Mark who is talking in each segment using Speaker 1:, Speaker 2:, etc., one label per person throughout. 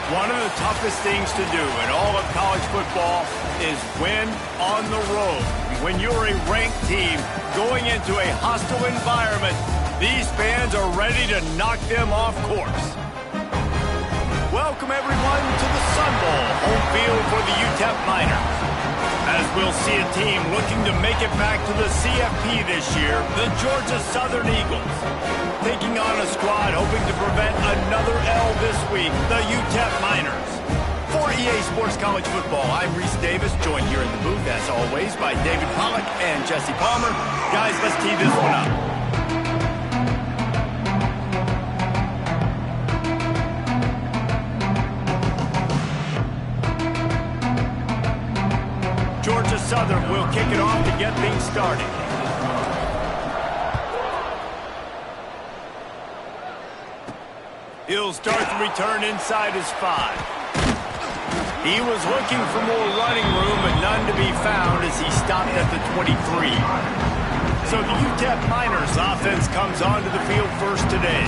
Speaker 1: One of the toughest things to do in all of college football is win on the road. When you're a ranked team going into a hostile environment, these fans are ready to knock them off course. Welcome, everyone, to the Sun Bowl, home field for the UTEP Miners. As we'll see a team looking to make it back to the CFP this year, the Georgia Southern Eagles. Taking on a squad hoping to prevent another L this week, the UTEP Miners. For EA Sports College Football, I'm Reese Davis, joined here in the booth, as always, by David Pollack and Jesse Palmer. Guys, let's tee this one up. Georgia Southern will kick it off to get things started. He'll start the return inside his 5. He was looking for more running room, but none to be found as he stopped at the 23. So the UTEP Miners offense comes onto the field first today.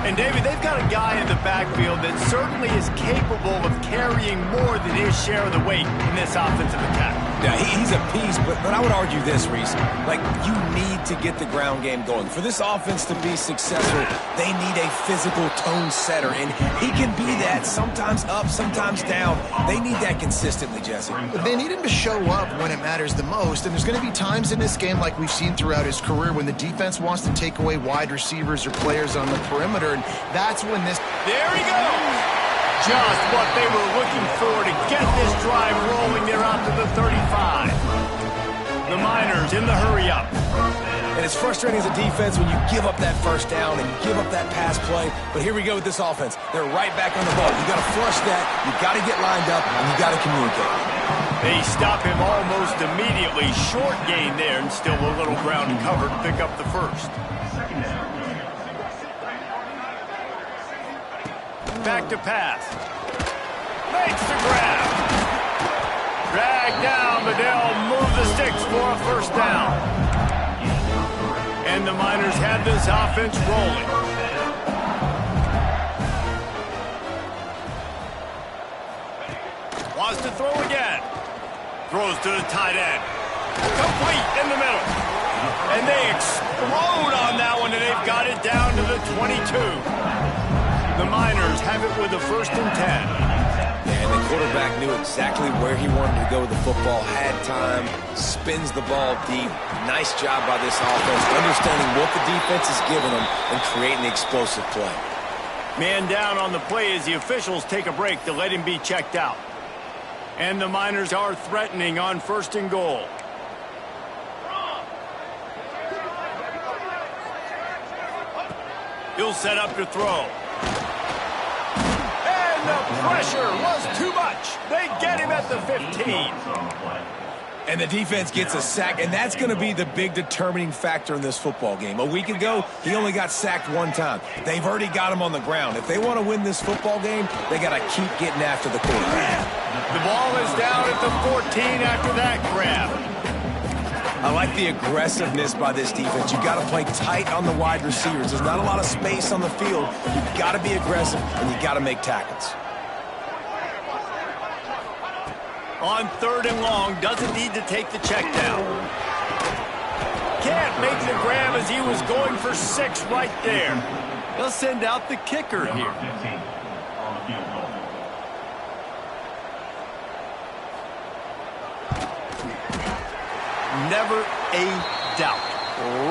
Speaker 1: And, David, they've got a guy in the backfield that certainly is capable of carrying more than his share of the weight in this offensive attack.
Speaker 2: Yeah, he's a piece, but I would argue this, Reese. Like, you need to get the ground game going. For this offense to be successful, they need a physical tone setter, and he can be that, sometimes up, sometimes down. They need that consistently, Jesse.
Speaker 3: They need him to show up when it matters the most, and there's going to be times in this game like we've seen throughout his career when the defense wants to take away wide receivers or players on the perimeter, and that's when this...
Speaker 1: There he goes! Just what they were looking for to get this drive rolling there out to the 35. The Miners in the hurry-up.
Speaker 2: And it's frustrating as a defense when you give up that first down and you give up that pass play. But here we go with this offense. They're right back on the ball. You got to flush that, you got to get lined up, and you got to communicate.
Speaker 1: They stop him almost immediately. Short gain there, and still a little ground covered to pick up the first. Back to pass. Makes the grab. Drag down, but they'll move the sticks for a first down. And the Miners have this offense rolling. Wants to throw again. Throws to the tight end. Complete in the middle. And they explode on that one, and they've got it down to the 22. The Miners have it with a 1st and 10.
Speaker 2: And the quarterback knew exactly where he wanted to go with the football, had time, spins the ball deep. Nice job by this offense, understanding what the defense is giving them and creating the explosive play.
Speaker 1: Man down on the play as the officials take a break to let him be checked out. And the Miners are threatening on 1st and goal. He'll set up to throw. And the pressure was too much. They get him at the 15.
Speaker 2: And the defense gets a sack, and that's going to be the big determining factor in this football game. A week ago, he only got sacked 1 time. They've already got him on the ground. If they want to win this football game, they got to keep getting after the quarterback.
Speaker 1: The ball is down at the 14 after that grab.
Speaker 2: I like the aggressiveness by this defense. You've got to play tight on the wide receivers. There's not a lot of space on the field. You've got to be aggressive, and you've got to make tackles.
Speaker 1: On 3rd and long, doesn't need to take the check down. Can't make the grab as he was going for 6 right there. They'll send out the kicker here. Never a doubt.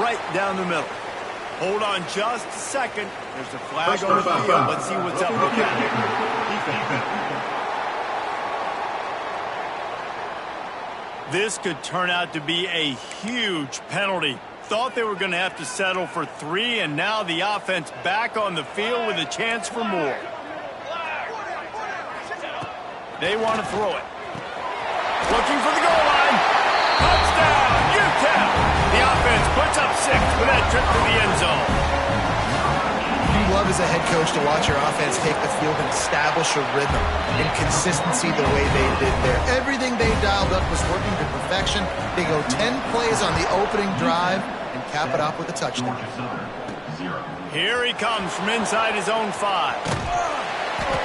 Speaker 1: Right down the middle. Hold on just a second. There's a flag on the field. Let's see what's up with that. This could turn out to be a huge penalty. Thought they were going to have to settle for 3, and now the offense back on the field with a chance for more. They want to throw it. Looking for the goal line. Touchdown, UTEP. The offense puts up 6 with that trip to the end zone.
Speaker 3: You love as a head coach to watch your offense take the field and establish a rhythm and consistency the way they did there. Everything they dialed up was working to perfection. They go 10 plays on the opening drive and cap it off with a touchdown.
Speaker 1: Here he comes from inside his own 5.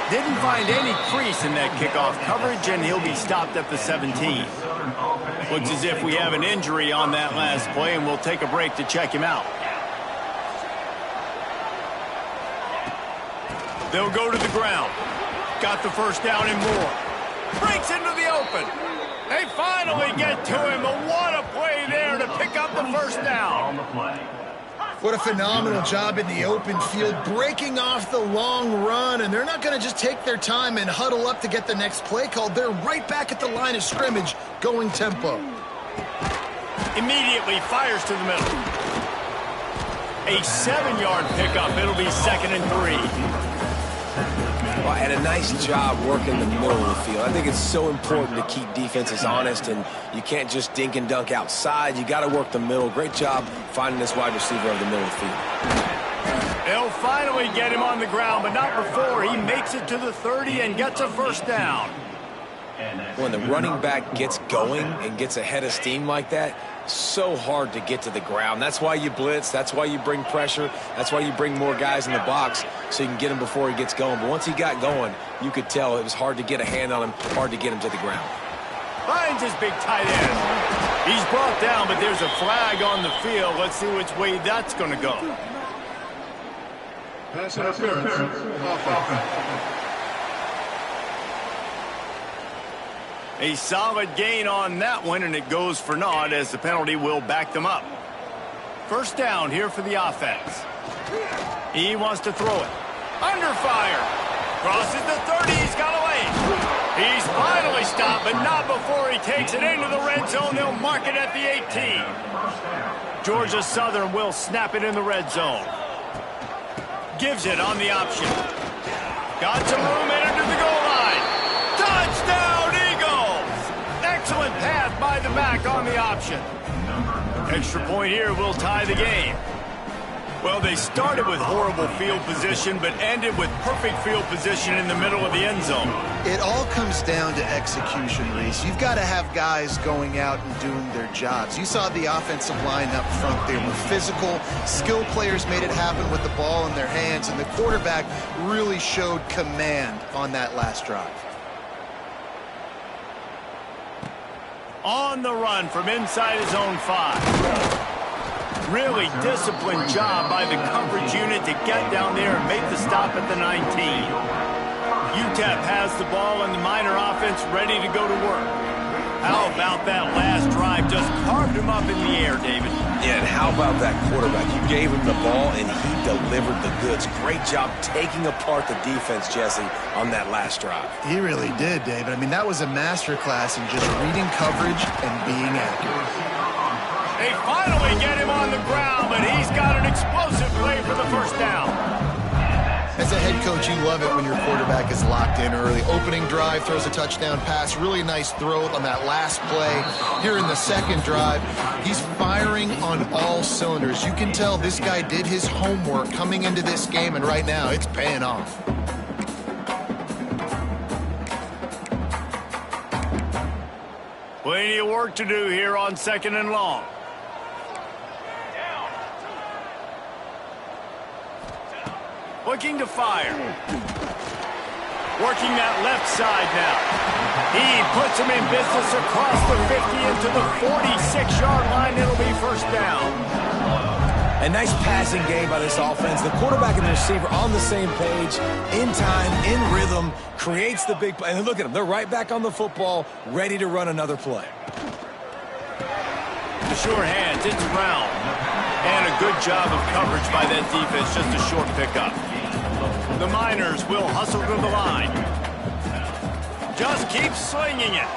Speaker 1: Didn't find any crease in that kickoff coverage, and he'll be stopped at the 17. Looks as if we have an injury on that last play, and we'll take a break to check him out. They'll go to the ground. Got the first down and more. Breaks into the open. They finally get to him, but what a play there to pick up the first down.
Speaker 3: What a phenomenal job in the open field, breaking off the long run, and they're not going to just take their time and huddle up to get the next play called. They're right back at the line of scrimmage, going tempo.
Speaker 1: Immediately fires to the middle. A 7-yard pickup. It'll be 2nd and 3.
Speaker 2: Well, and a nice job working the middle of the field. I think it's so important to keep defenses honest, and you can't just dink and dunk outside. You got to work the middle. Great job finding this wide receiver over the middle of the field.
Speaker 1: They'll finally get him on the ground, but not before he makes it to the 30 and gets a first down.
Speaker 2: When the running back gets going and gets ahead of steam like that, so hard to get to the ground. That's why you blitz. That's why you bring pressure. That's why you bring more guys in the box so you can get him before he gets going. But once he got going, you could tell it was hard to get a hand on him, hard to get him to the ground.
Speaker 1: Finds his big tight end. He's brought down, but there's a flag on the field. Let's see which way that's going to go.
Speaker 4: Pass interference. Offense.
Speaker 1: A solid gain on that one, and it goes for naught as the penalty will back them up. First down here for the offense. He wants to throw it. Under fire. Crosses the 30. He's got away. He's finally stopped, but not before he takes it into the red zone. They'll mark it at the 18. Georgia Southern will snap it in the red zone. Gives it on the option. Got some room in under the goal line. Touchdown, Eagles! Excellent pass by the back on the option. Extra point here will tie the game. Well, they started with horrible field position, but ended with perfect field position in the middle of the end zone.
Speaker 3: It all comes down to execution, Reese. You've got to have guys going out and doing their jobs. You saw the offensive line up front. They were physical. Skill players made it happen with the ball in their hands, and the quarterback really showed command on that last drive.
Speaker 1: On the run from inside his own 5. Really disciplined job by the coverage unit to get down there and make the stop at the 19. UTEP has the ball and the Miner offense ready to go to work. How about that last drive? Just carved him up in the air, David.
Speaker 2: Yeah, and how about that quarterback? You gave him the ball, and he delivered the goods. Great job taking apart the defense, Jesse, on that last drive.
Speaker 3: He really did, David. I mean, that was a masterclass in just reading coverage and being accurate.
Speaker 1: They finally get him on the ground, but he's got an explosive play for the first down.
Speaker 3: As a head coach, you love it when your quarterback is locked in early. Opening drive, throws a touchdown pass. Really nice throw on that last play. Here in the second drive, he's firing on all cylinders. You can tell this guy did his homework coming into this game, and right now it's paying off.
Speaker 1: Plenty of work to do here on 2nd and long. Looking to fire. Working that left side now. He puts him in business across the 50 into the 46-yard line. It'll be first down.
Speaker 2: A nice passing game by this offense. The quarterback and the receiver on the same page, in time, in rhythm, creates the big play. And look at them. They're right back on the football, ready to run another play.
Speaker 1: The sure hands. It's Brown. And a good job of coverage by that defense. Just a short pickup. The Miners will hustle to the line. Just keep slinging it.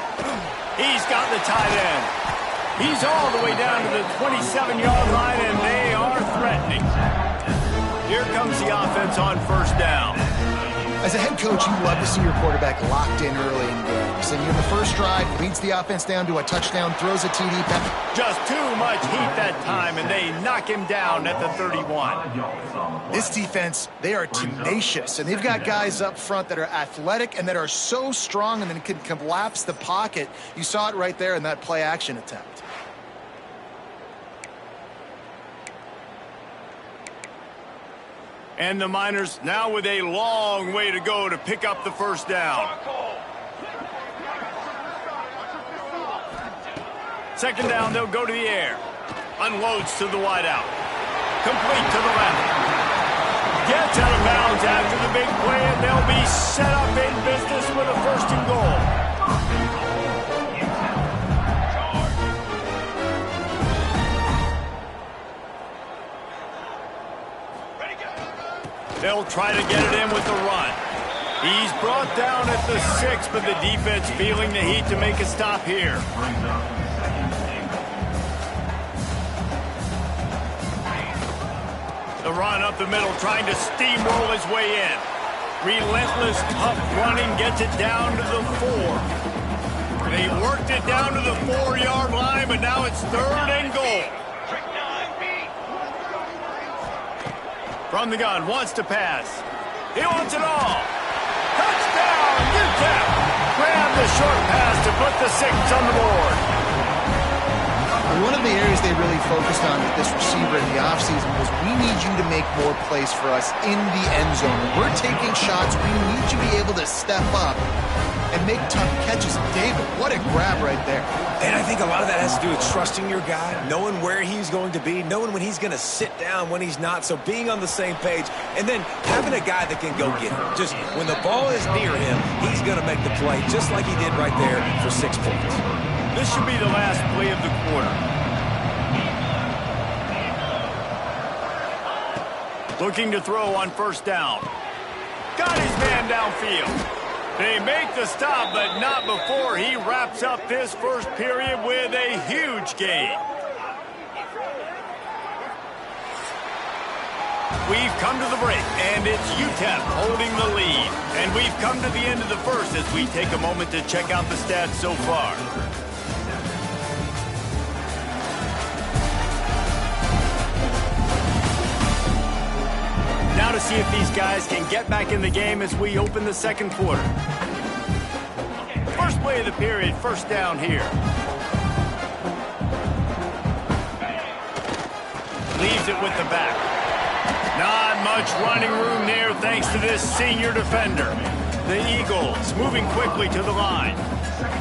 Speaker 1: He's got the tight end. He's all the way down to the 27-yard line, and they are threatening. Here comes the offense on first down.
Speaker 3: As a head coach, you love to see your quarterback locked in early in games. And in the first drive, leads the offense down to a touchdown, throws a TD pass.
Speaker 1: Just too much heat that time, and they knock him down at the 31.
Speaker 3: This defense, they are tenacious, and they've got guys up front that are athletic and that are so strong and then can collapse the pocket. You saw it right there in that play-action attempt.
Speaker 1: And the Miners now with a long way to go to pick up the first down. Second down, they'll go to the air. Unloads to the wideout. Complete to the left. Gets out of bounds after the big play, and they'll be set up in business with a first and goal. They'll try to get it in with the run. He's brought down at the 6, but the defense feeling the heat to make a stop here. The run up the middle, trying to steamroll his way in. Relentless, tough running, gets it down to the 4. They worked it down to the 4-yard line, but now it's third and goal. From the gun, wants to pass. He wants it all. Touchdown, UTEP. Grab the short pass to put the 6 on the board.
Speaker 3: One of the areas they really focused on with this receiver in the offseason was we need you to make more plays for us in the end zone. When we're taking shots, we need you to be able to step up and make tough catches. David, what a grab right there.
Speaker 2: And I think a lot of that has to do with trusting your guy, knowing where he's going to be, knowing when he's going to sit down, when he's not, so being on the same page, and then having a guy that can go get it. Just when the ball is near him, he's going to make the play, just like he did right there for 6 points.
Speaker 1: This should be the last play of the quarter. Looking to throw on first down. Got his man downfield. They make the stop, but not before he wraps up this first period with a huge gain. We've come to the break, and it's UTEP holding the lead. And we've come to the end of the first as we take a moment to check out the stats so far. Now to see if these guys can get back in the game as we open the second quarter. First play of the period, first down here. Leaves it with the back. Not much running room there thanks to this senior defender. The Eagles moving quickly to the line.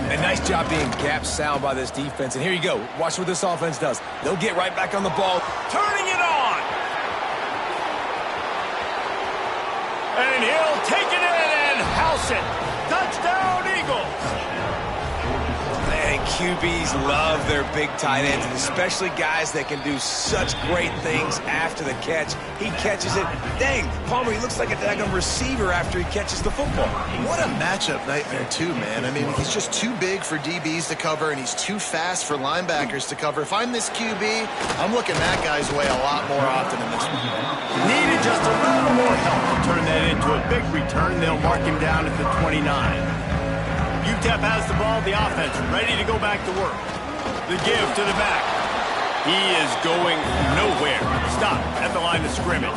Speaker 2: A nice job being gap sound by this defense. And here you go. Watch what this offense does. They'll get right back on the ball.
Speaker 1: Turning it on. And he'll take it in and house it. Touchdown, Eagles.
Speaker 2: And QBs love their big tight ends, and especially guys that can do such great things after the catch. He catches it. Dang, Palmer, he looks like a daggum receiver after he catches the football.
Speaker 3: What a matchup nightmare, too, man. I mean, he's just too big for DBs to cover, and he's too fast for linebackers to cover. If I'm this QB, I'm looking that guy's way a lot more often in this one.
Speaker 1: Needed just a little more help to turn that into a big return. They'll mark him down at the 29. UTEP has the ball, the offense ready to go back to work. The give to the back. He is going nowhere. Stop at the line of scrimmage.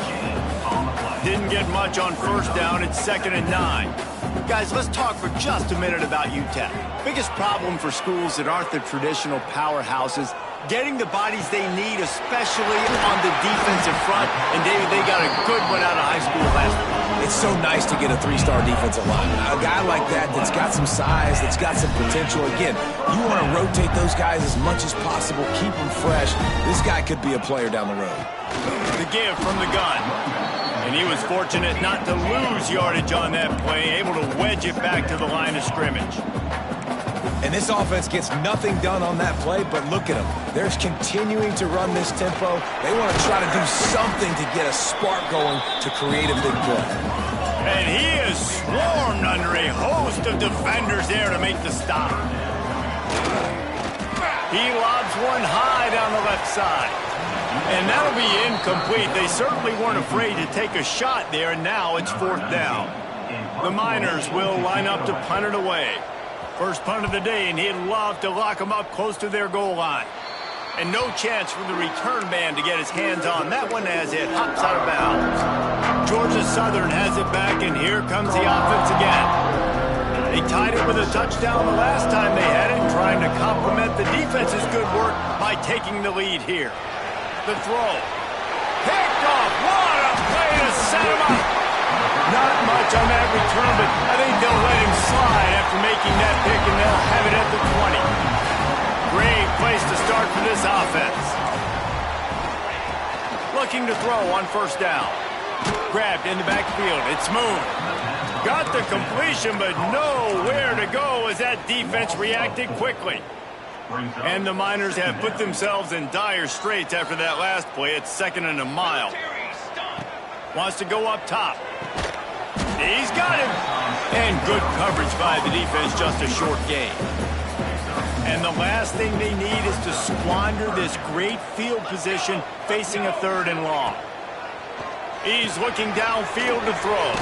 Speaker 1: Didn't get much on first down. It's 2nd and 9. Guys, let's talk for just a minute about UTEP. Biggest problem for schools that aren't the traditional powerhouses, getting the bodies they need, especially on the defensive front. And David, they got a good one out of high school last week.
Speaker 2: It's so nice to get a 3-star defensive lineman. A guy like that's got some size, that's got some potential. Again, you want to rotate those guys as much as possible, keep them fresh. This guy could be a player down the road.
Speaker 1: The give from the gun. And he was fortunate not to lose yardage on that play, able to wedge it back to the line of scrimmage.
Speaker 2: And this offense gets nothing done on that play, but look at them. They're continuing to run this tempo. They want to try to do something to get a spark going to create a big play.
Speaker 1: And he is swarmed under a host of defenders there to make the stop. He lobs one high down the left side. And that'll be incomplete. They certainly weren't afraid to take a shot there, and now it's 4th down. The Miners will line up to punt it away. First punt of the day, and he'd love to lock them up close to their goal line. And no chance for the return man to get his hands on that one as it hops out of bounds. Georgia Southern has it back, and here comes the offense again. They tied it with a touchdown the last time they had it, trying to complement the defense's good work by taking the lead here. The throw. Picked off. What a play to set him up. Not much on that return, but I think they'll let him slide after making that pick, and they'll have it at the 20. Great place to start for this offense. Looking to throw on first down. Grabbed in the backfield. It's Moon. Got the completion, but nowhere to go as that defense reacted quickly. And the Miners have put themselves in dire straits after that last play. It's 2nd and a mile. Wants to go up top. He's got him. And good coverage by the defense, just a short gain. And the last thing they need is to squander this great field position facing a 3rd and long. He's looking downfield to throw.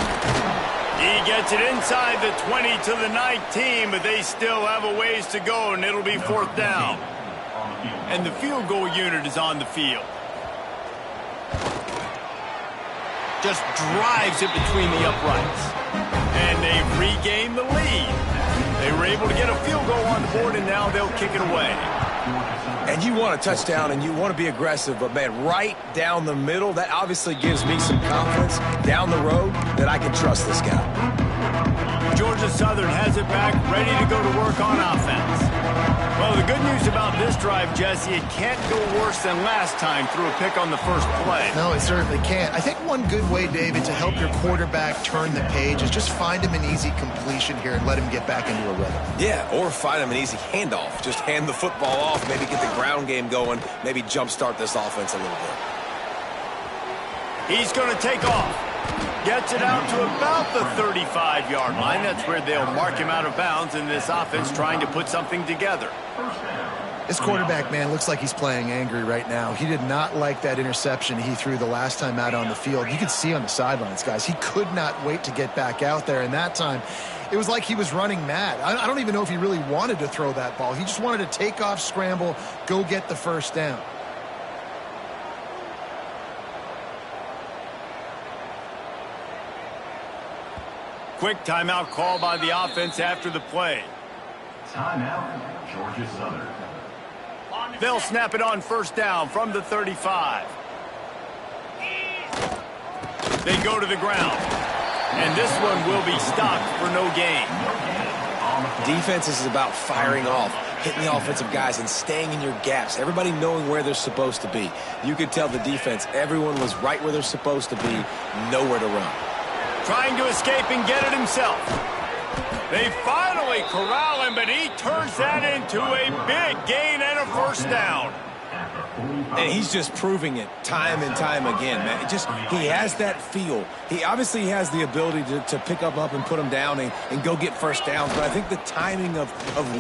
Speaker 1: He gets it inside the 20 to the 19, but they still have a ways to go, and it'll be 4th down. And the field goal unit is on the field. Just drives it between the uprights. And they've regained the lead. They were able to get a field goal on the board, and now they'll kick it away.
Speaker 2: And you want a touchdown, and you want to be aggressive, but, man, right down the middle, that obviously gives me some confidence down the road that I can trust this guy.
Speaker 1: Georgia Southern has it back, ready to go to work on offense. Well, the good news about this drive, Jesse, it can't go worse than last time through a pick on the first play.
Speaker 3: No, it certainly can't. I think one good way, David, to help your quarterback turn the page is just find him an easy completion here and let him get back into a rhythm.
Speaker 2: Yeah, or find him an easy handoff. Just hand the football off, maybe get the ground game going, maybe jumpstart this offense a little bit.
Speaker 1: He's going to take off. Gets it out to about the 35-yard line. That's where they'll mark him out of bounds in this offense trying to put something together.
Speaker 3: This quarterback, man, looks like he's playing angry right now. He did not like that interception he threw the last time out on the field. You could see on the sidelines, guys, he could not wait to get back out there. And that time, it was like he was running mad. I don't even know if he really wanted to throw that ball. He just wanted to take off, scramble, go get the first down.
Speaker 1: Quick timeout call by the offense after the play.
Speaker 4: Timeout, Georgia Southern.
Speaker 1: They'll snap it on first down from the 35. They go to the ground. And this one will be stopped for no gain.
Speaker 2: Defense is about firing off, hitting the offensive guys, and staying in your gaps. Everybody knowing where they're supposed to be. You could tell the defense, everyone was right where they're supposed to be, nowhere to run.
Speaker 1: Trying to escape and get it himself. They finally corral him, but he turns that into a big gain and a first down.
Speaker 2: And he's just proving it time and time again, man. He has that feel. He obviously has the ability to pick up and put him down and go get first downs. But I think the timing of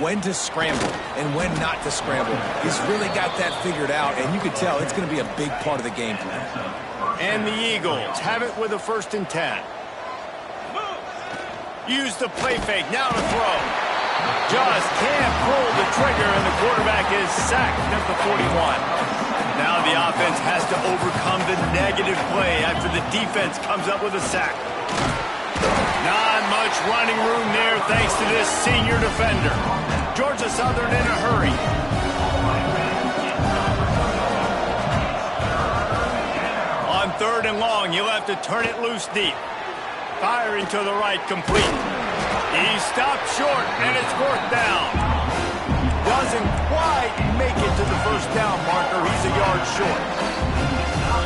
Speaker 2: when to scramble and when not to scramble, he's really got that figured out. And you can tell it's going to be a big part of the game plan.
Speaker 1: And the Eagles have it with a 1st and 10. Use the play fake, now to throw. Just can't pull the trigger, and the quarterback is sacked at the 41. Now the offense has to overcome the negative play after the defense comes up with a sack. Not much running room there thanks to this senior defender. Georgia Southern in a hurry. On 3rd and long, you'll have to turn it loose deep. Firing to the right, complete. He stopped short, and it's 4th down. Doesn't quite make it to the first down marker. He's a yard short.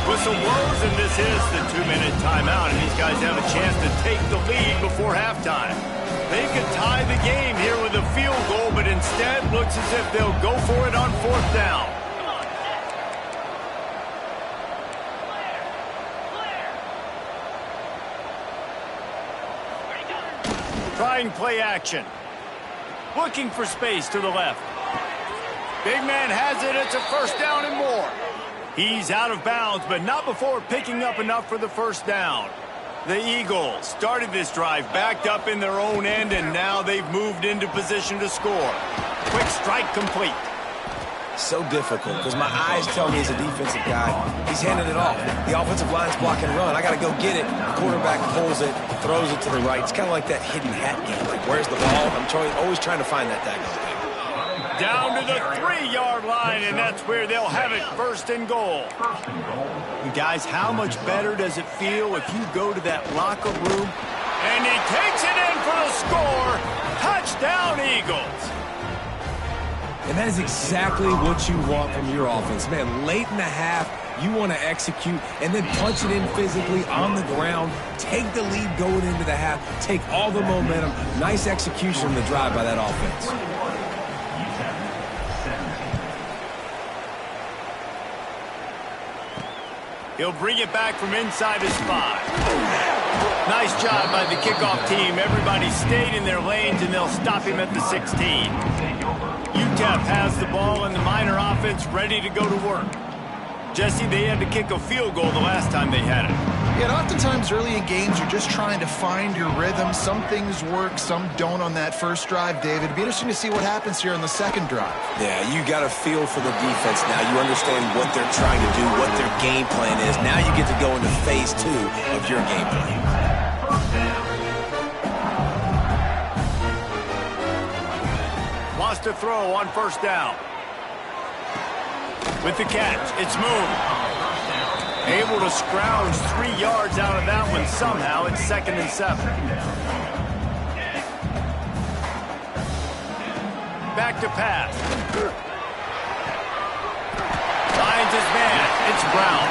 Speaker 1: Whistle blows, and this is the 2-minute timeout, and these guys have a chance to take the lead before halftime. They could tie the game here with a field goal, but instead looks as if they'll go for it on 4th down. Trying play action. Looking for space to the left. Big man has it. It's a first down and more. He's out of bounds, but not before picking up enough for the first down. The Eagles started this drive backed up in their own end, and now they've moved into position to score. Quick strike complete.
Speaker 2: So difficult because my eyes tell me as a defensive guy, he's handing it off. The offensive line's blocking run. I got to go get it. The quarterback pulls it, throws it to the right. It's kind of like that hidden hat game. Like, where's the ball? I'm always trying to find that daggone thing.
Speaker 1: Down to the 3-yard line, and that's where they'll have it, first and goal. And guys, how much better does it feel if you go to that locker room and he takes it in for the score? Touchdown, Eagles.
Speaker 2: And that is exactly what you want from your offense. Man, late in the half, you want to execute and then punch it in physically on the ground, take the lead going into the half, take all the momentum. Nice execution on the drive by that offense.
Speaker 1: He'll bring it back from inside his 5. Nice job by the kickoff team. Everybody stayed in their lanes, and they'll stop him at the 16. UTEP has the ball, and the Miner offense ready to go to work. Jesse, they had to kick a field goal the last time they had it.
Speaker 3: Yeah, and oftentimes early in games, you're just trying to find your rhythm. Some things work, some don't on that first drive, David. It'd be interesting to see what happens here on the second drive.
Speaker 2: Yeah, you got a feel for the defense now. You understand what they're trying to do, what their game plan is. Now you get to go into phase 2 of your game plan.
Speaker 1: Lost to throw on first down. With the catch, it's Moon. Able to scrounge 3 yards out of that one somehow. It's 2nd and 7. Back to pass. Finds his man. It's Brown.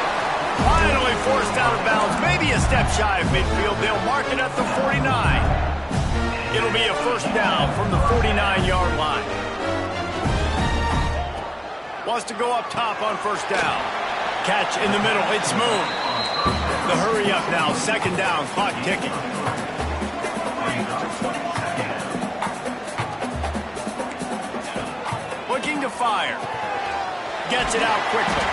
Speaker 1: Finally forced out of bounds. Maybe a step shy of midfield. They'll mark it at the 49. It'll be a first down from the 49-yard line. Wants to go up top on first down. Catch in the middle. It's Moon. The hurry up now. 2nd down. Clock ticking. Looking to fire. Gets it out quickly.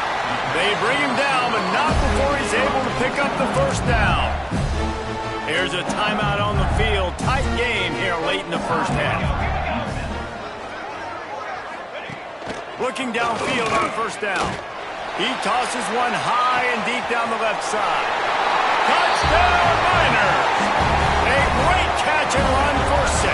Speaker 1: They bring him down, but not before he's able to pick up the first down. Here's a timeout on the field. Tight game here late in the first half. Looking downfield on first down. He tosses one high and deep down the left side. Touchdown, Miners! A great catch and run for 6.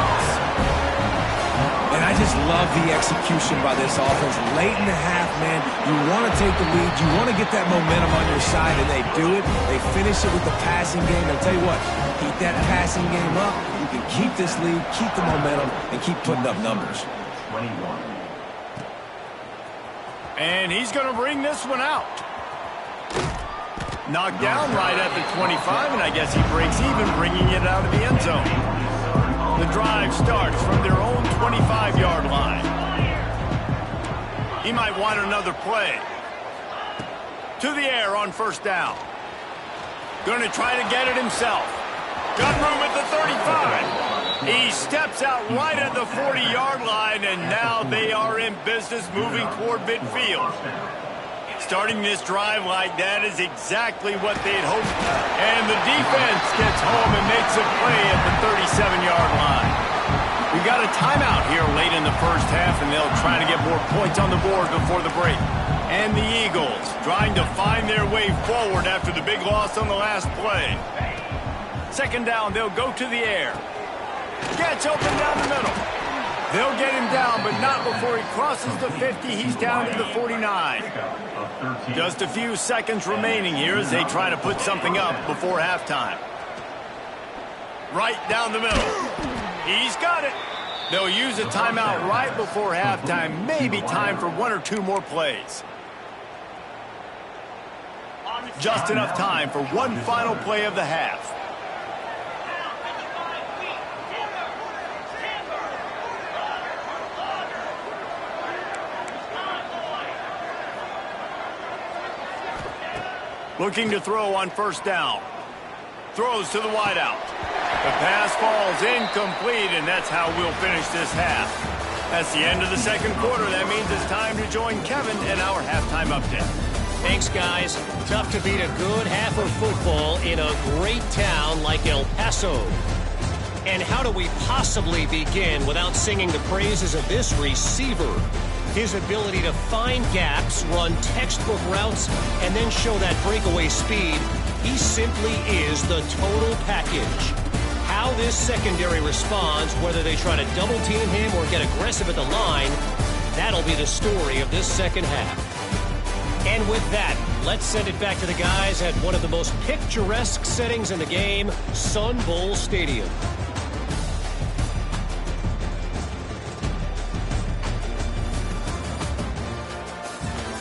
Speaker 2: And I just love the execution by this offense. Late in the half, man, you want to take the lead. You want to get that momentum on your side, and they do it. They finish it with the passing game. I'll tell you what, keep that passing game up. You can keep this lead, keep the momentum, and keep putting up numbers.
Speaker 4: 21.
Speaker 1: And he's going to bring this one out. Knocked down right at the 25, and I guess he breaks even, bringing it out of the end zone. The drive starts from their own 25-yard line. He might want another play. To the air on first down. Going to try to get it himself. Got room at the 35. He steps out right at the 40-yard line, and now they are in business moving toward midfield. Starting this drive like that is exactly what they'd hoped. And the defense gets home and makes a play at the 37-yard line. We got a timeout here late in the first half, and they'll try to get more points on the board before the break. And the Eagles trying to find their way forward after the big loss on the last play. 2nd down, they'll go to the air. Gets open down the middle. They'll get him down, but not before he crosses the 50. He's down to the 49. Just a few seconds remaining here as they try to put something up before halftime. Right down the middle. He's got it. They'll use a timeout right before halftime. Maybe time for 1 or 2 more plays. Just enough time for one final play of the half. Looking to throw on first down. Throws to the wideout. The pass falls incomplete, and that's how we'll finish this half. That's the end of the second quarter. That means it's time to join Kevin in our halftime update.
Speaker 5: Thanks, guys. Tough to beat a good half of football in a great town like El Paso. And how do we possibly begin without singing the praises of this receiver? His ability to find gaps, run textbook routes, and then show that breakaway speed. He simply is the total package. How this secondary responds, whether they try to double team him or get aggressive at the line, That'll be the story of this second half. And with that, let's send it back to the guys at one of the most picturesque settings in the game, Sun Bowl Stadium.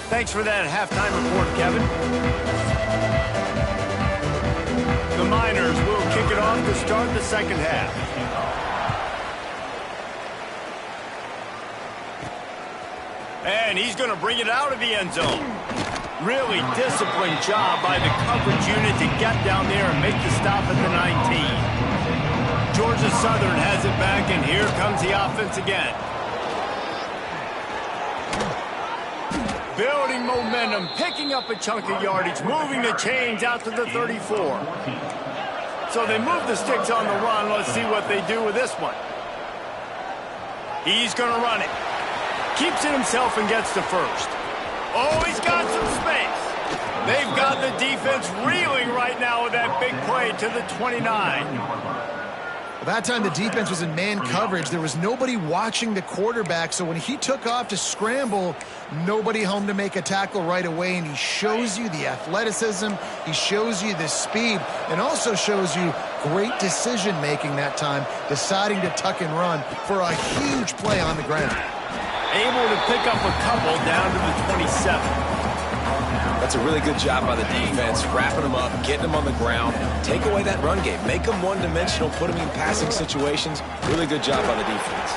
Speaker 1: Thanks for that halftime report, Kevin. The Miners will kick it off to start the second half. And he's going to bring it out of the end zone. Really disciplined job by the coverage unit to get down there and make the stop at the 19. Georgia Southern has it back, and here comes the offense again. Building momentum, picking up a chunk of yardage, moving the chains out to the 34. So they move the sticks on the run. Let's see what they do with this one. He's going to run it. Keeps it himself and gets to first. Oh, he's got some space. They've got the defense reeling right now with that big play to the 29.
Speaker 3: That time the defense was in man coverage. There was nobody watching the quarterback, so when he took off to scramble, nobody home to make a tackle right away, and he shows you the athleticism, he shows you the speed, and also shows you great decision-making that time, deciding to tuck and run for a huge play on the ground.
Speaker 1: Able to pick up a couple down to the 27.
Speaker 2: That's a really good job by the defense, wrapping them up, getting them on the ground, take away that run game, make them one-dimensional, put them in passing situations. Really good job by the defense.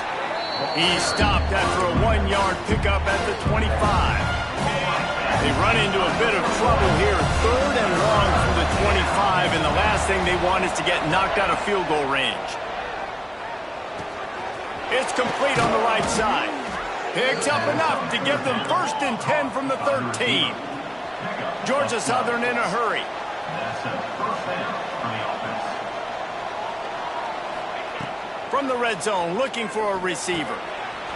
Speaker 1: He stopped after a 1-yard pickup at the 25. They run into a bit of trouble here, 3rd and long from the 25, and the last thing they want is to get knocked out of field goal range. It's complete on the right side. Picks up enough to give them 1st and 10 from the 13. Georgia Southern in a hurry. From the red zone, looking for a receiver.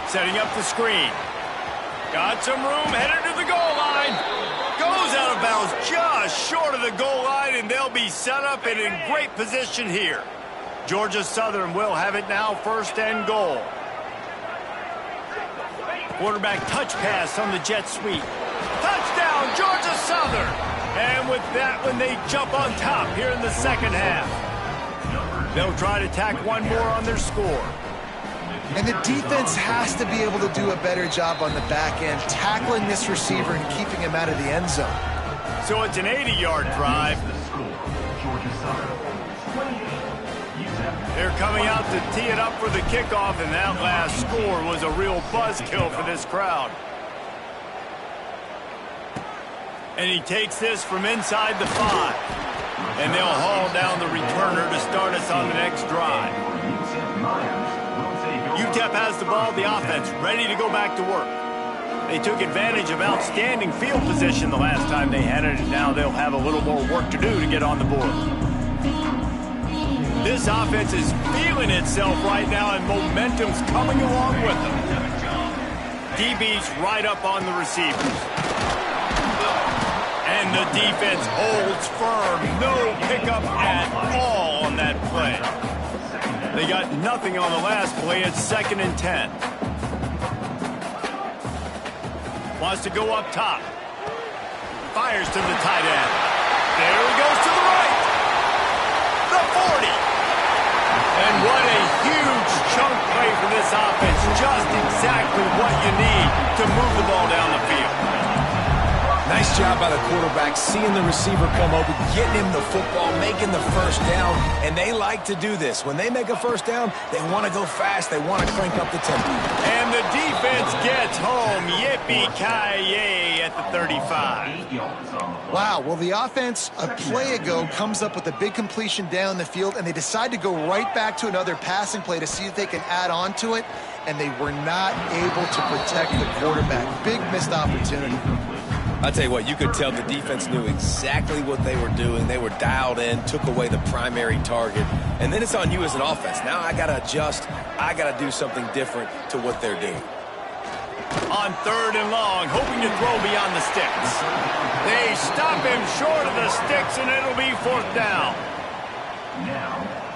Speaker 1: Setting up the screen. Got some room, headed to the goal line. Goes out of bounds just short of the goal line, and they'll be set up and in great position here. Georgia Southern will have it now, 1st and goal. Quarterback touch pass on the jet sweep. Touchdown, Georgia Southern! And with that one, they jump on top here in the second half. They'll try to tack one more on their score.
Speaker 3: And the defense has to be able to do a better job on the back end, tackling this receiver and keeping him out of the end zone.
Speaker 1: So it's an 80-yard drive. They're coming out to tee it up for the kickoff, and that last score was a real buzzkill for this crowd. And he takes this from inside the 5. And they'll haul down the returner to start us on the next drive. UTEP has the ball, the offense, ready to go back to work. They took advantage of outstanding field position the last time they had it, and now they'll have a little more work to do to get on the board. This offense is feeling itself right now, and momentum's coming along with them. DB's right up on the receivers. And the defense holds firm. No pickup at all on that play. They got nothing on the last play. It's 2nd and 10. Wants to go up top. Fires to the tight end. There he goes to the right. The 40. And what a huge chunk play for this offense. Just exactly what you need to move the ball down the field.
Speaker 2: Nice job by the quarterback, seeing the receiver come open, getting him the football, making the 1st down, and they like to do this. When they make a 1st down, they want to go fast. They want to crank up the tempo.
Speaker 1: And the defense gets home. Yippee-ki-yay at the 35.
Speaker 3: Wow, well, the offense a play ago comes up with a big completion down the field, and they decide to go right back to another passing play to see if they can add on to it, and they were not able to protect the quarterback. Big missed opportunity.
Speaker 2: I'll tell you what, you could tell the defense knew exactly what they were doing. They were dialed in, took away the primary target, and then it's on you as an offense. Now I got to adjust. I got to do something different to what they're doing.
Speaker 1: On 3rd and long, hoping to throw beyond the sticks. They stop him short of the sticks, and it'll be 4th down.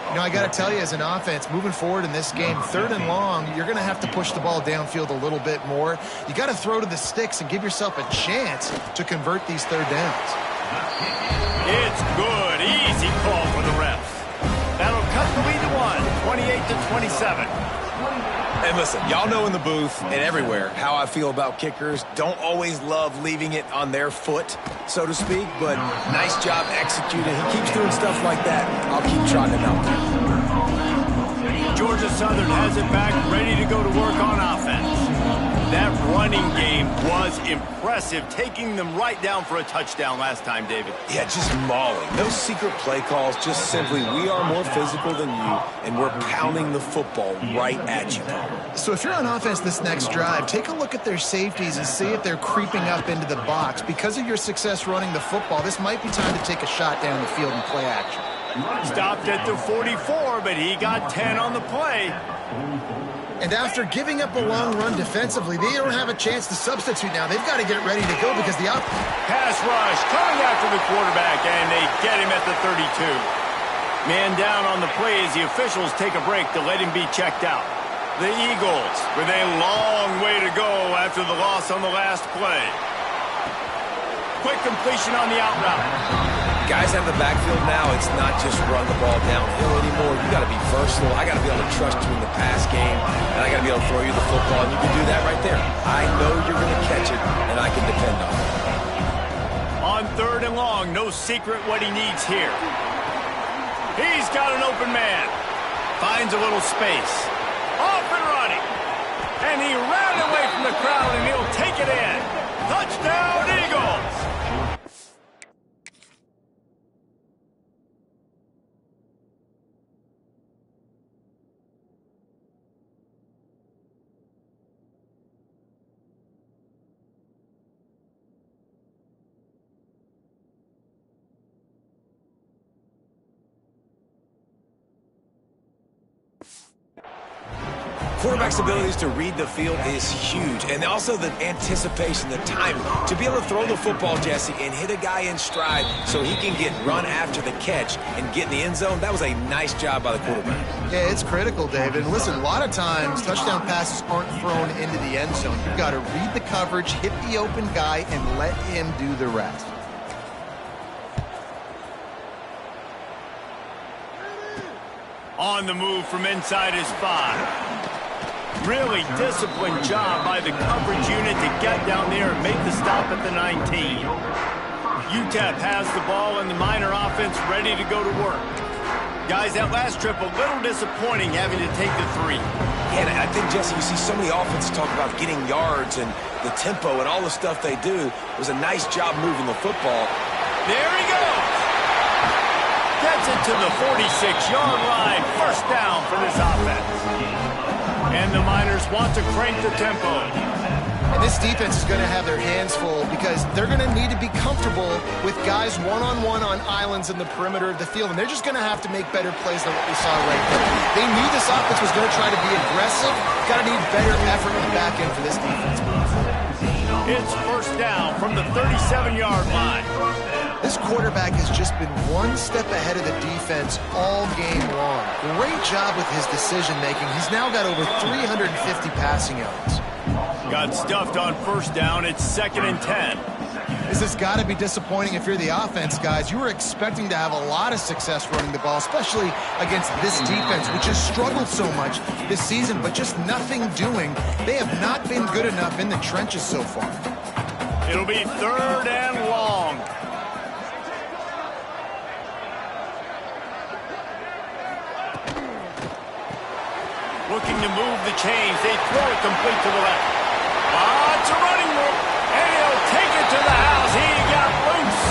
Speaker 3: You know, I got to tell you, as an offense, moving forward in this game, 3rd and long, you're going to have to push the ball downfield a little bit more. You got to throw to the sticks and give yourself a chance to convert these 3rd downs.
Speaker 1: It's good. Easy call for the refs. That'll cut the lead to 1, 28-27.
Speaker 2: And listen, y'all know in the booth and everywhere how I feel about kickers. Don't always love leaving it on their foot, so to speak, but nice job executing. He keeps doing stuff like that. I'll keep trotting him out there.
Speaker 1: Georgia Southern has it back, ready to go to work on offense. That running game was impressive, taking them right down for a touchdown last time, David.
Speaker 2: Yeah, just mauling. No secret play calls, just simply we are more physical than you, and we're pounding the football right at you.
Speaker 3: So if you're on offense this next drive, take a look at their safeties and see if they're creeping up into the box. Because of your success running the football, this might be time to take a shot down the field and play action.
Speaker 1: Stopped at the 44, but he got 10 on the play.
Speaker 3: And after giving up a long run defensively, they don't have a chance to substitute now. They've got to get ready to go because the
Speaker 1: pass rush coming after the quarterback, and they get him at the 32. Man down on the play as the officials take a break to let him be checked out. The Eagles with a long way to go after the loss on the last play. Quick completion on the out route.
Speaker 2: Guys have the backfield now. It's not just run the ball downhill anymore. You got to be versatile. I got to be able to trust you in the pass game, and I got to be able to throw you the football, and you can do that right there. I know you're going to catch it, and I can depend on it.
Speaker 1: On 3rd and long, no secret what he needs here. He's got an open man. Finds a little space. Off and running. And he ran away from the crowd, and he'll take it in. Touchdown, Eagles!
Speaker 2: Quarterback's abilities to read the field is huge, and also the anticipation, the timing. To be able to throw the football, Jesse, and hit a guy in stride so he can get run after the catch and get in the end zone, that was a nice job by the quarterback.
Speaker 3: Yeah, it's critical, David. And listen, a lot of times touchdown passes aren't thrown into the end zone. You've got to read the coverage, hit the open guy, and let him do the rest.
Speaker 1: On the move from inside his 5. Really disciplined job by the coverage unit to get down there and make the stop at the 19. UTEP has the ball and the Miner offense ready to go to work. Guys, that last trip a little disappointing having to take the 3.
Speaker 2: Yeah, and I think, Jesse, you see so many offenses talk about getting yards and the tempo and all the stuff they do. It was a nice job moving the football.
Speaker 1: There he goes. Gets it to the 46-yard line. First down for this offense. And the Miners want to crank the tempo.
Speaker 3: And this defense is going to have their hands full because they're going to need to be comfortable with guys one-on-one on islands in the perimeter of the field. And they're just going to have to make better plays than what we saw right there. They knew this offense was going to try to be aggressive. Got to need better effort in the back end for this defense.
Speaker 1: It's first down from the 37-yard line.
Speaker 3: This quarterback has just been one step ahead of the defense all game long. Great job with his decision-making. He's now got over 350 passing yards.
Speaker 1: Got stuffed on first down. It's 2nd and 10.
Speaker 3: This has got to be disappointing if you're the offense, guys. You were expecting to have a lot of success running the ball, especially against this defense, which has struggled so much this season, but just nothing doing. They have not been good enough in the trenches so far.
Speaker 1: It'll be 3rd and long. Looking to move the chains. They throw it complete to the left. It's a running move. And he'll take it to the house. He got loose.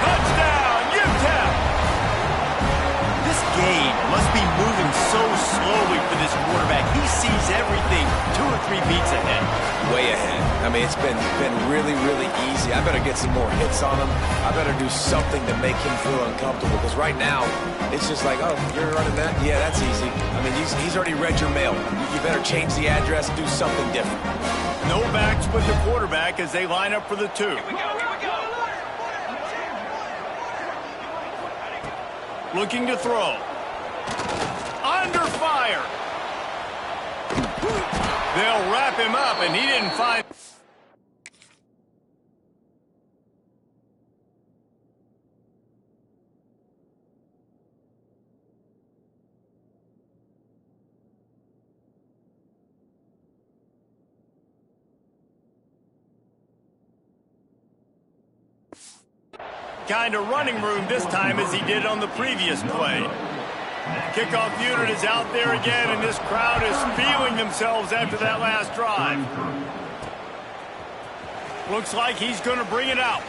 Speaker 1: Touchdown, UTEP. This game must be moving so slowly for this quarterback. He sees everything 2 or 3 beats ahead.
Speaker 2: Way ahead. I mean, it's been really, really easy. I better get some more hits on him. I better do something to make him feel uncomfortable because right now, it's just like, oh, you're running that? Yeah, that's easy. I mean, he's already read your mail. You better change the address and do something different.
Speaker 1: No backs with the quarterback as they line up for the 2. Looking to throw. under fire. They'll wrap him up, and he didn't find... kind of running room this time as he did on the previous play. Kickoff unit is out there again, and this crowd is feeling themselves after that last drive. Looks like he's going to bring it out.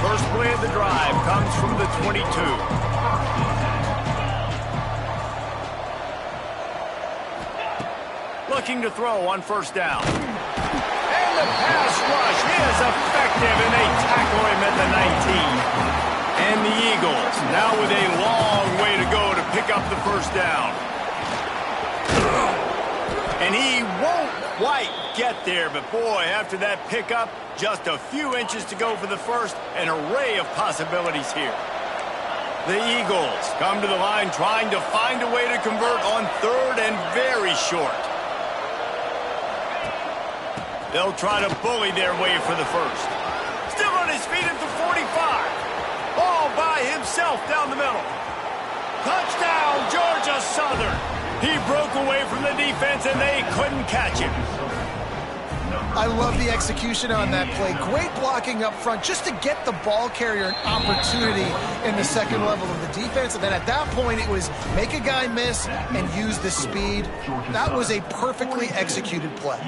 Speaker 1: First play of the drive comes from the 22. Looking to throw on first down. And the pass rush is effective, and they tackle him at the 19. And the Eagles now with a long way to go to pick up the first down. And he won't quite get there, but boy, after that pickup, just a few inches to go for the first, an array of possibilities here. The Eagles come to the line trying to find a way to convert on third and very short. They'll try to bully their way for the first. Still on his feet at the 45. All by himself down the middle. Touchdown, Georgia Southern. He broke away from the defense, and they couldn't catch him.
Speaker 3: I love the execution on that play. Great blocking up front just to get the ball carrier an opportunity in the second level of the defense. And then at that point, it was make a guy miss and use the speed. That was a perfectly executed play.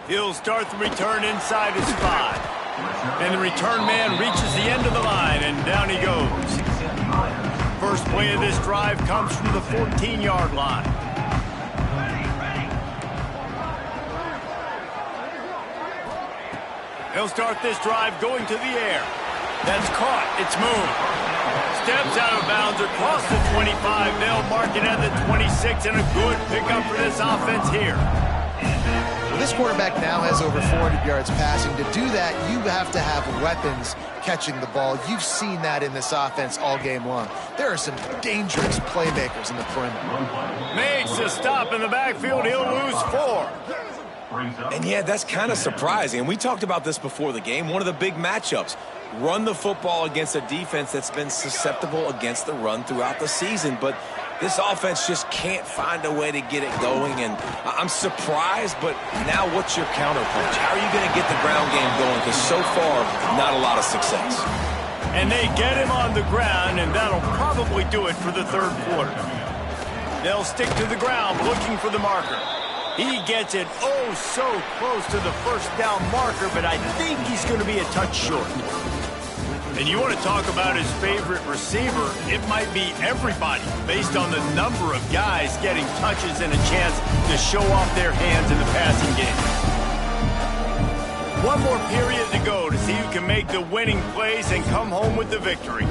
Speaker 1: He'll start the return inside his 5. And the return man reaches the end of the line, and down he goes. First play of this drive comes from the 14-yard line. He'll start this drive going to the air. That's caught. It's moved. Steps out of bounds across the 25. They'll mark it at the 26, and a good pickup for this offense here.
Speaker 3: This quarterback now has over 400 yards passing. To do that, you have to have weapons catching the ball. You've seen that in this offense all game long. There are some dangerous playmakers in the perimeter.
Speaker 1: Makes a stop in the backfield. He'll lose 4.
Speaker 2: And yeah, that's kind of surprising. And we talked about this before the game. One of the big matchups. Run the football against a defense that's been susceptible against the run throughout the season. But this offense just can't find a way to get it going. And I'm surprised, but now what's your counterpunch? How are you going to get the ground game going? Because so far, not a lot of success.
Speaker 1: And they get him on the ground, and that'll probably do it for the third quarter. They'll stick to the ground looking for the marker. He gets it oh so close to the first down marker, but I think he's going to be a touch short. And you want to talk about his favorite receiver, it might be everybody based on the number of guys getting touches and a chance to show off their hands in the passing game. One more period to go to see who can make the winning plays and come home with the victory.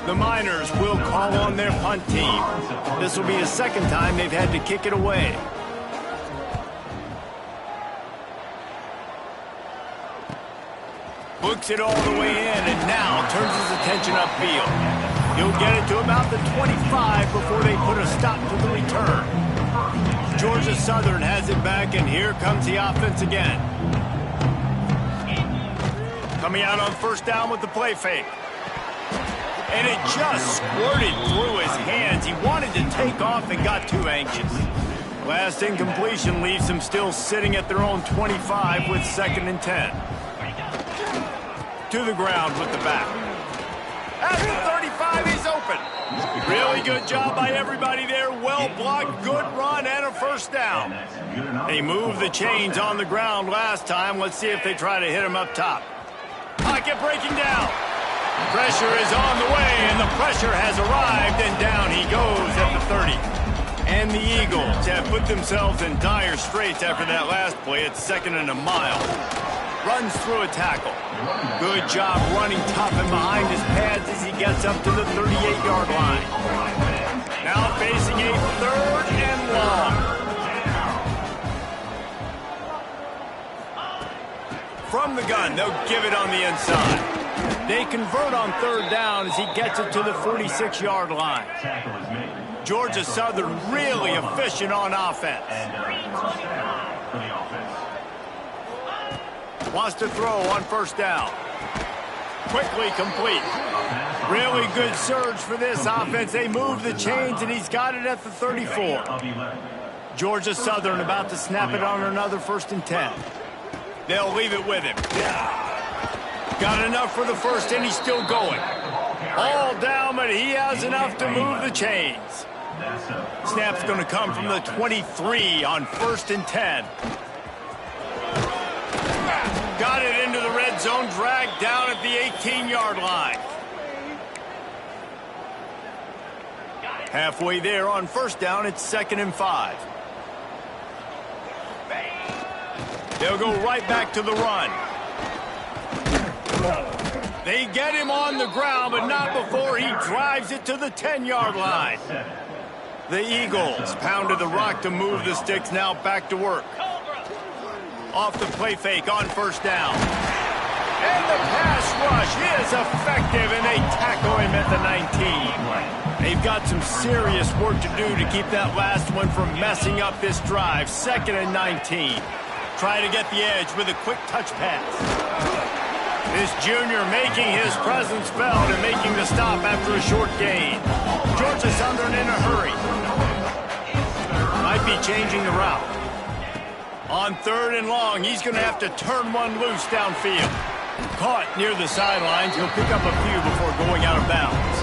Speaker 1: The Miners will call on their punt team. This will be the second time they've had to kick it away. Books it all the way in, and now turns his attention upfield. He'll get it to about the 25 before they put a stop to the return. Georgia Southern has it back, and here comes the offense again. Coming out on first down with the play fake. And it just squirted through his hands. He wanted to take off and got too anxious. Last incompletion leaves them still sitting at their own 25 with 2nd and 10. To the ground with the back. At the 35, he's open. Really good job by everybody there. Well blocked, good run, and a first down. They moved the chains on the ground last time. Let's see if they try to hit him up top. Pocket breaking down. Pressure is on the way, and the pressure has arrived, and down he goes at the 30. And the Eagles have put themselves in dire straits after that last play. It's 2nd and a mile. Runs through a tackle. Good job running top and behind his pads as he gets up to the 38-yard line. Now facing a 3rd and long. From the gun, they'll give it on the inside. They convert on third down as he gets it to the 46-yard line.
Speaker 4: Tackle is made.
Speaker 1: Georgia Southern really efficient on offense.
Speaker 4: And first down for the offense.
Speaker 1: Wants to throw on first down. Quickly complete. Really good surge for this offense. They move the chains, and he's got it at the 34.
Speaker 4: Of 11.
Speaker 1: Georgia Southern about to snap it on another 1st and 10. They'll leave it with him. Got enough for the first, and he's still going. All down, but he has enough to move the chains. Snap's going to come from the 23 on 1st and 10. Got it into the red zone, dragged down at the 18-yard line. Halfway there on first down, it's 2nd and 5. They'll go right back to the run. They get him on the ground, but not before he drives it to the 10-yard line. The Eagles pounded the rock to move the sticks, now back to work. Off the play fake on first down. And the pass rush is effective, and they tackle him at the 19. They've got some serious work to do to keep that last one from messing up this drive. 2nd and 19. Try to get the edge with a quick touch pass. This junior making his presence felt and making the stop after a short gain. Georgia Southern in a hurry. Might be changing the route. On 3rd and long, he's going to have to turn one loose downfield. Caught near the sidelines. He'll pick up a few before going out of bounds.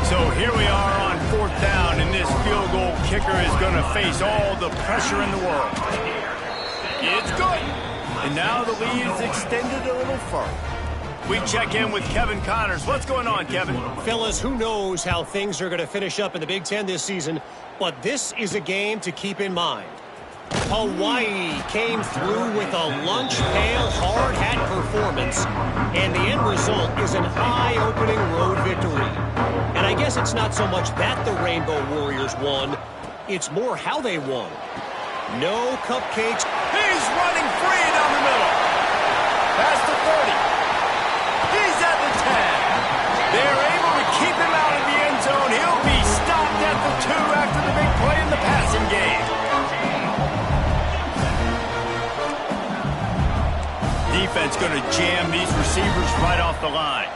Speaker 1: So here we are on 4th down, and this field goal kicker is going to face all the pressure in the world. It's good. And now the lead is extended a little further. We check in with Kevin Connors. What's going on, Kevin?
Speaker 5: Fellas, who knows how things are going to finish up in the Big Ten this season, but this is a game to keep in mind. Hawaii came through with a lunch pail hard hat performance, and the end result is an eye-opening road victory. And I guess it's not so much that the Rainbow Warriors won, it's more how they won. No cupcakes.
Speaker 1: He's running free down the middle. Past the 30. He's at the 10. They're able to keep him out of the end zone. He'll be stopped at the 2 after the big play in the passing game. Defense going to jam these receivers right off the line.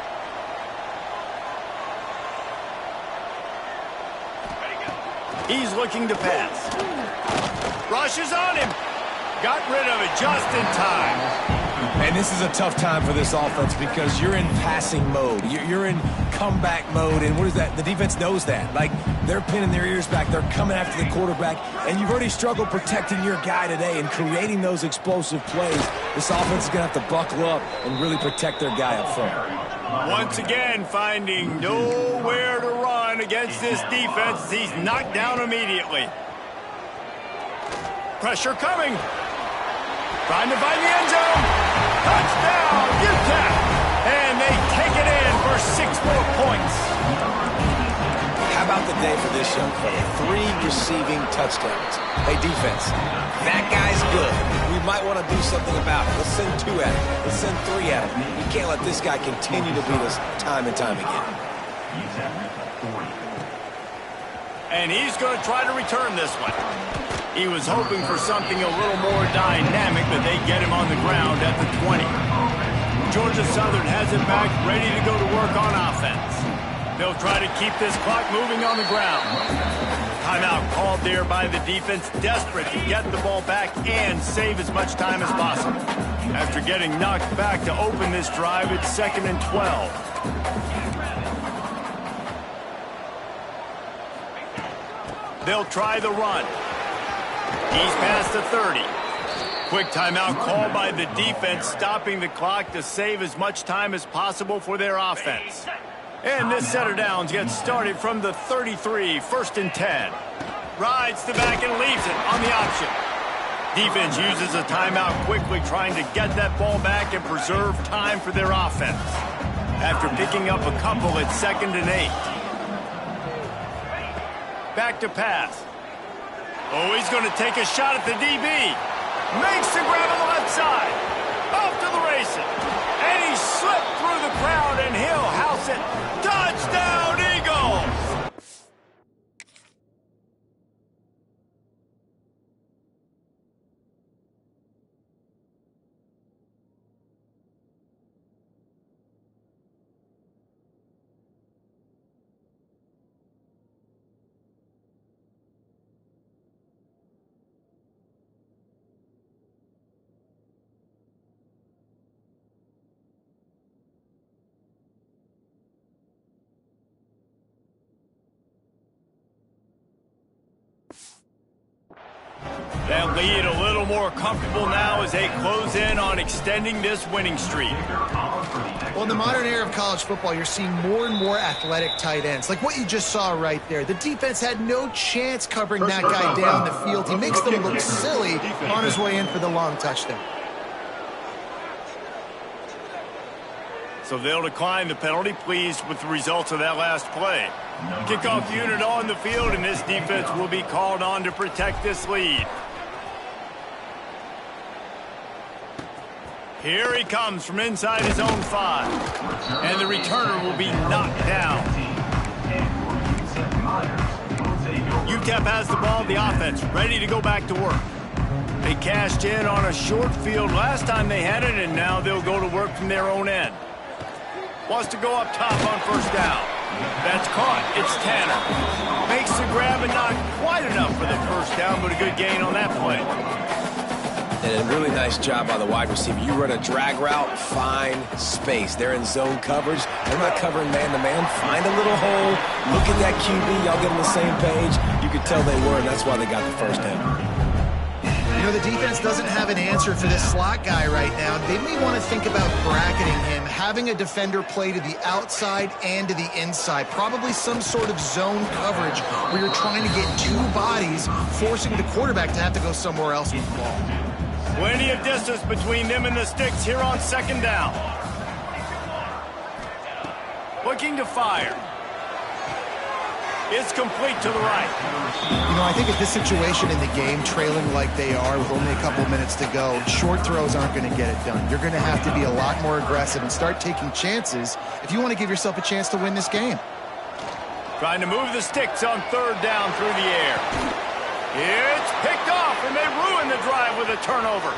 Speaker 1: He's looking to pass. Rushes on him. Got rid of it just in time.
Speaker 2: And this is a tough time for this offense because you're in passing mode. You're in comeback mode, and what is that? The defense knows that. Like, they're pinning their ears back. They're coming after the quarterback, and you've already struggled protecting your guy today and creating those explosive plays. This offense is going to have to buckle up and really protect their guy up front.
Speaker 1: Once again, finding nowhere to run against this defense. He's knocked down immediately. Pressure coming. Trying to find the end zone. Touchdown, UTEP. And they take it in for 6 more points.
Speaker 2: How about the day for this young fella? 3 receiving touchdowns. Hey, defense, that guy's good. We might want to do something about it. Let's send 2 at him. Let's send 3 at him. You can't let this guy continue to beat us time and time again.
Speaker 1: And he's going to try to return this one. He was hoping for something a little more dynamic, but they get him on the ground at the 20. Georgia Southern has it back, ready to go to work on offense. They'll try to keep this clock moving on the ground. Timeout called there by the defense, desperate to get the ball back and save as much time as possible. After getting knocked back to open this drive, it's 2nd and 12. They'll try the run. He's past the 30. Quick timeout called by the defense, stopping the clock to save as much time as possible for their offense. And this set of downs gets started from the 33, 1st and 10. Rides the back and leaves it on the option. Defense uses a timeout quickly, trying to get that ball back and preserve time for their offense. After picking up a couple, it's 2nd and 8. Back to pass. Oh, he's going to take a shot at the DB. Makes the grab on the left side. Off to the races. And he slipped through the crowd, and he'll house it. Touchdown, Eagles! That lead a little more comfortable now as they close in on extending this winning streak.
Speaker 3: Well, in the modern era of college football, you're seeing more and more athletic tight ends. Like what you just saw right there. The defense had no chance covering that guy down the field. He makes them look silly on his way in for the long touchdown.
Speaker 1: So they'll decline the penalty, pleased with the results of that last play. Kickoff unit on the field, and this defense will be called on to protect this lead. Here he comes from inside his own 5. And the returner will be knocked down. UTEP has the ball, the offense ready to go back to work. They cashed in on a short field last time they had it, and now they'll go to work from their own end. Wants to go up top on first down. That's caught. It's Tanner. Makes the grab and not quite enough for the first down, but a good gain on that play.
Speaker 2: And a really nice job by the wide receiver. You run a drag route, find space. They're in zone coverage. They're not covering man-to-man. Find a little hole. Look at that QB. Y'all get on the same page. You could tell they were, and that's why they got the first down.
Speaker 3: You know, the defense doesn't have an answer for this slot guy right now. They may want to think about bracketing him, having a defender play to the outside and to the inside. Probably some sort of zone coverage where you're trying to get two bodies, forcing the quarterback to have to go somewhere else with the ball.
Speaker 1: Plenty of distance between them and the sticks here on second down. Looking to fire. It's complete to the right.
Speaker 3: You know, I think at this situation in the game, trailing like they are with only a couple minutes to go, short throws aren't going to get it done. You're going to have to be a lot more aggressive and start taking chances if you want to give yourself a chance to win this game.
Speaker 1: Trying to move the sticks on third down through the air. It's picked off, and they ruin the drive with a turnover.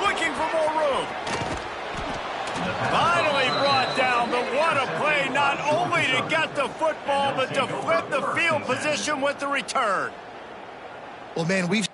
Speaker 1: Looking for more room. Finally brought down, but what a play, not only to get the football, but to flip the field position with the return.
Speaker 3: Well, man, we've...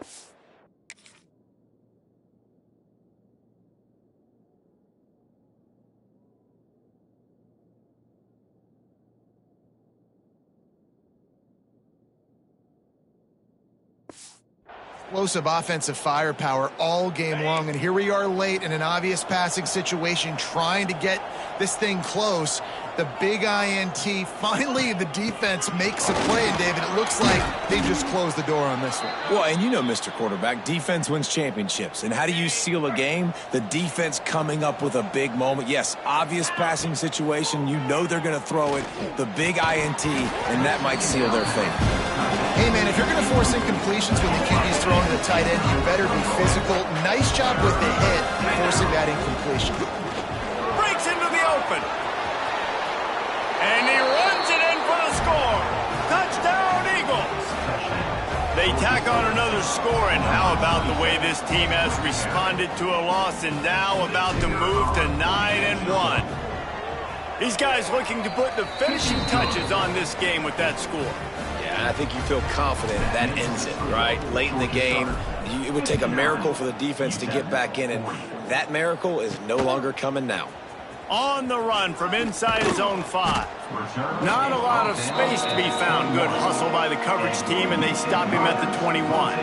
Speaker 3: explosive offensive firepower all game long, and here we are late in an obvious passing situation trying to get this thing close. The big INT, finally the defense makes a play, and David, it looks like they just closed the door on this one.
Speaker 2: Well, and you know, Mr. Quarterback, defense wins championships. And how do you seal a game? The defense coming up with a big moment. Yes, obvious passing situation. You know they're going to throw it. The big INT, and that might seal their fate.
Speaker 3: Hey, man, if you're going to force incompletions when the QB's throwing to the tight end, you better be physical. Nice job with the hit, forcing that incompletion.
Speaker 1: Breaks into the open. And he runs it in for the score. Touchdown, Eagles. They tack on another score, and how about the way this team has responded to a loss and now about to move to 9-1. These guys looking to put the finishing touches on this game with that score.
Speaker 2: I think you feel confident that ends it, right? Late in the game, it would take a miracle for the defense to get back in, and that miracle is no longer coming now.
Speaker 1: On the run from inside his own 5. Not a lot of space to be found. Good hustle by the coverage team, and they stop him at the 21.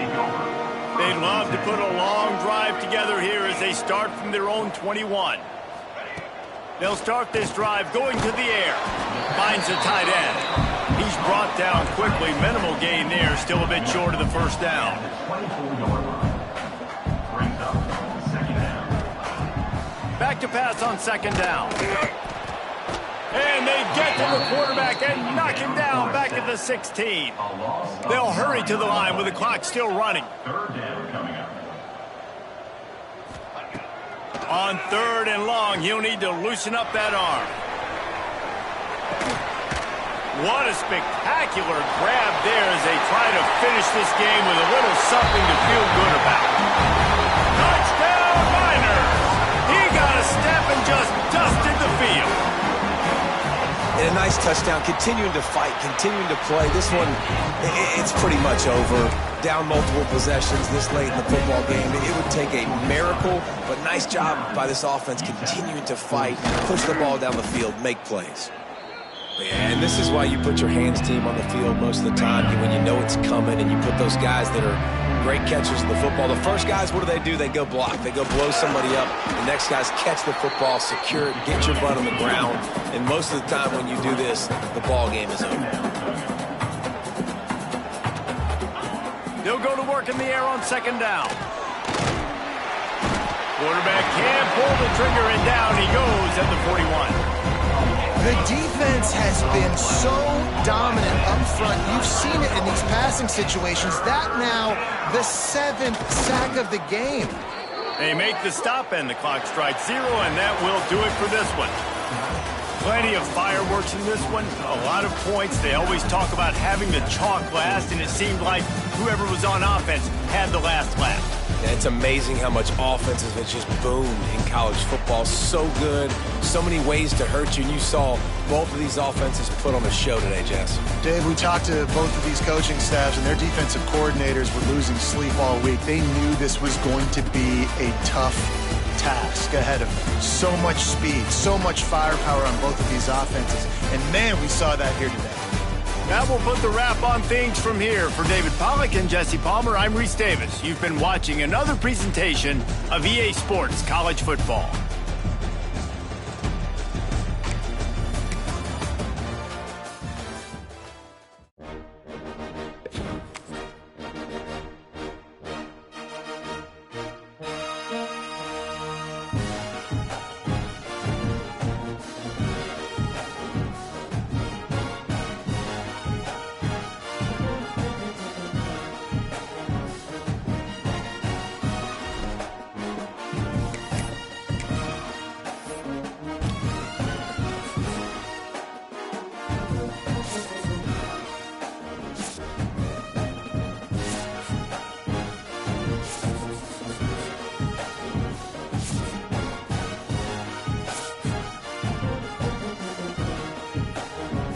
Speaker 1: They'd love to put a long drive together here as they start from their own 21. They'll start this drive going to the air. Finds a tight end. He's brought down quickly. Minimal gain there. Still a bit short of the first down. Back to pass on second down. And they get to the quarterback and knock him down back at the 16. They'll hurry to the line with the clock still running. On third and long, he'll need to loosen up that arm. What a spectacular grab there as they try to finish this game with a little something to feel good about. Touchdown, Niners! He got a step and just dusted the field.
Speaker 2: And a nice touchdown, continuing to fight, continuing to play. This one, it's pretty much over. Down multiple possessions this late in the football game. It would take a miracle, but nice job by this offense continuing to fight, push the ball down the field, make plays. And this is why you put your hands team on the field most of the time when you know it's coming, and you put those guys that are great catchers of the football. The first guys, what do? They go block. They go blow somebody up. The next guys catch the football, secure it, get your butt on the ground. And most of the time when you do this, the ball game is over.
Speaker 1: They'll go to work in the air on second down. Quarterback can't pull the trigger, and down he goes at the 41.
Speaker 3: The defense has been so dominant up front. You've seen it in these passing situations. That now the 7th sack of the game.
Speaker 1: They make the stop, and the clock strikes 0, and that will do it for this one. Plenty of fireworks in this one, a lot of points. They always talk about having the chalk last, and it seemed like whoever was on offense had the last laugh.
Speaker 2: Yeah, it's amazing how much offenses have just boomed in college football. So good, so many ways to hurt you, and you saw both of these offenses put on a show today, Jess.
Speaker 3: Dave, we talked to both of these coaching staffs, and their defensive coordinators were losing sleep all week. They knew this was going to be a tough task ahead of them. So much speed, so much firepower on both of these offenses, and man, we saw that here today.
Speaker 1: That will put the wrap on things from here. For David Pollack and Jesse Palmer, I'm Reese Davis. You've been watching another presentation of EA Sports College Football.